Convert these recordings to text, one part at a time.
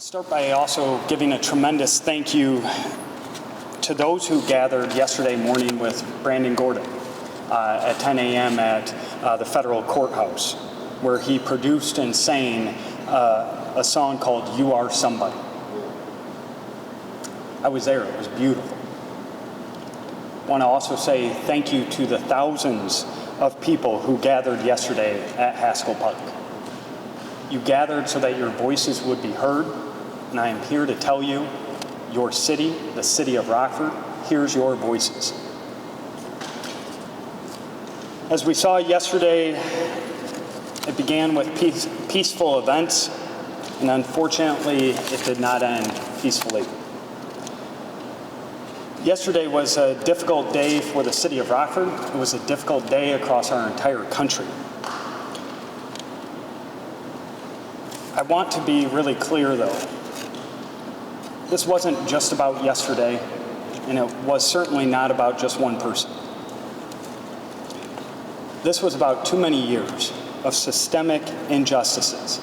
Start by also giving a tremendous thank you to those who gathered yesterday morning with Brandon Gordon at 10 a.m. at the federal courthouse, where he produced and sang a song called "You Are Somebody." I was there. It was beautiful. I want to also say thank you to the thousands of people who gathered yesterday at Haskell Park. You gathered so that your voices would be heard, and I am here to tell you, your city, the city of Rockford, hears your voices. As we saw yesterday, it began with peaceful events, and unfortunately, it did not end peacefully. Yesterday was a difficult day for the city of Rockford. It was a difficult day across our entire country. I want to be really clear, though. This wasn't just about yesterday, and it was certainly not about just one person. This was about too many years of systemic injustices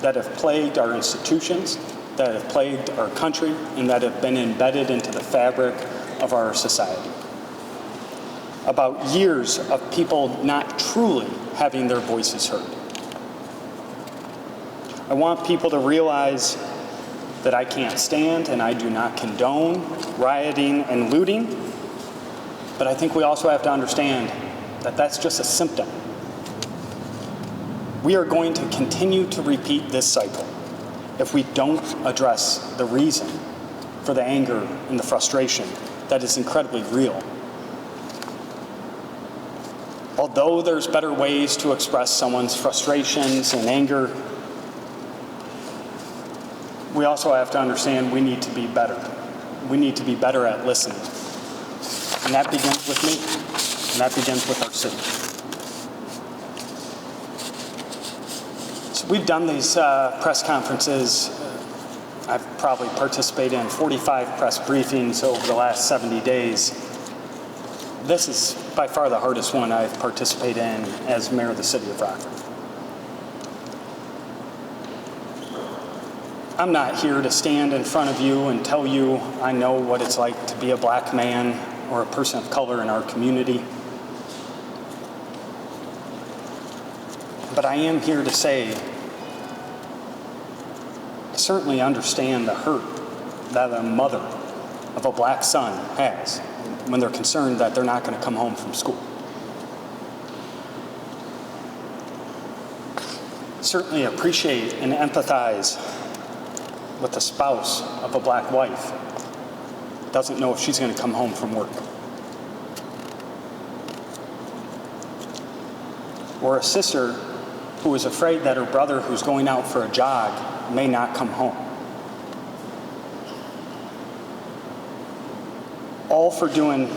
that have plagued our institutions, that have plagued our country, and that have been embedded into the fabric of our society. About years of people not truly having their voices heard. I want people to realize that I can't stand and I do not condone rioting and looting, but I think we also have to understand that that's just a symptom. We are going to continue to repeat this cycle if we don't address the reason for the anger and the frustration that is incredibly real. Although there's better ways to express someone's frustrations and anger, we also have to understand we need to be better. We need to be better at listening. And that begins with me, and that begins with our city. So we've done these press conferences. I've probably participated in 45 press briefings over the last 70 days. This is by far the hardest one I've participated in as mayor of the city of Rockford. I'm not here to stand in front of you and tell you I know what it's like to be a black man or a person of color in our community. But I am here to say, I certainly understand the hurt that a mother of a black son has when they're concerned that they're not going to come home from school. Certainly appreciate and empathize with the spouse of a black wife doesn't know if she's going to come home from work. Or a sister who is afraid that her brother who's going out for a jog may not come home. All for doing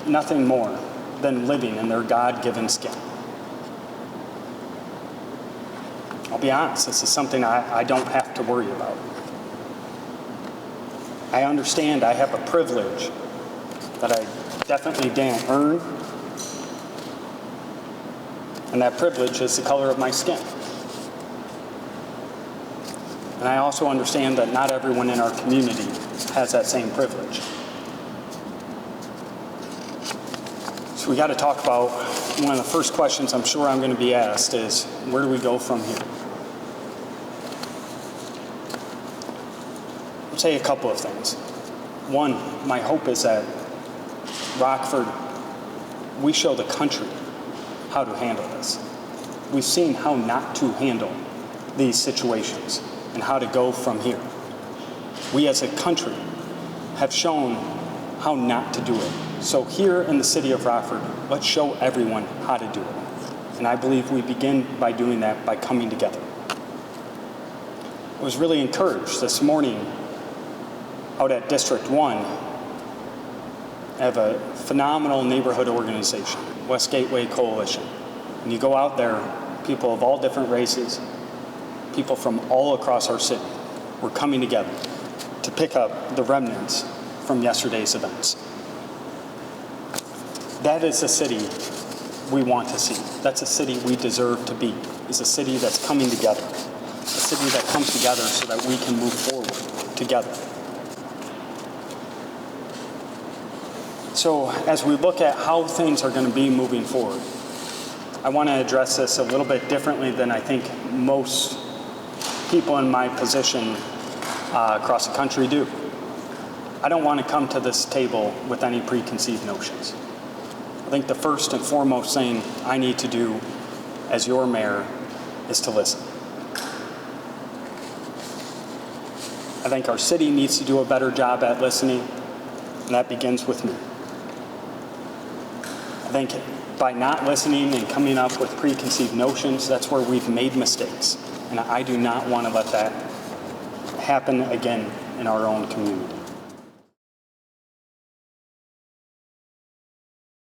nothing more than living in their God-given skin. I'll be honest, this is something I don't have to worry about. I understand I have a privilege that I definitely didn't earn, and that privilege is the color of my skin. And I also understand that not everyone in our community has that same privilege. So we got to talk about one of the first questions I'm sure I'm going to be asked is, where do we go from here? I'll say a couple of things. One, my hope is that Rockford, we show the country how to handle this. We've seen how not to handle these situations and how to go from here. We as a country have shown how not to do it. So here in the city of Rockford, let's show everyone how to do it. And I believe we begin by doing that by coming together. I was really encouraged this morning out at District 1. I have a phenomenal neighborhood organization, West Gateway Coalition. And you go out there, people of all different races, people from all across our city, we're coming together to pick up the remnants from yesterday's events. That is a city we want to see. That's a city we deserve to be. It's a city that's coming together. a city that comes together so that we can move forward together. So as we look at how things are going to be moving forward, I want to address this a little bit differently than I think most people in my position across the country do. I don't want to come to this table with any preconceived notions. I think the first and foremost thing I need to do as your mayor is to listen. I think our city needs to do a better job at listening, and that begins with me. I think by not listening and coming up with preconceived notions, that's where we've made mistakes. And I do not want to let that happen again in our own community.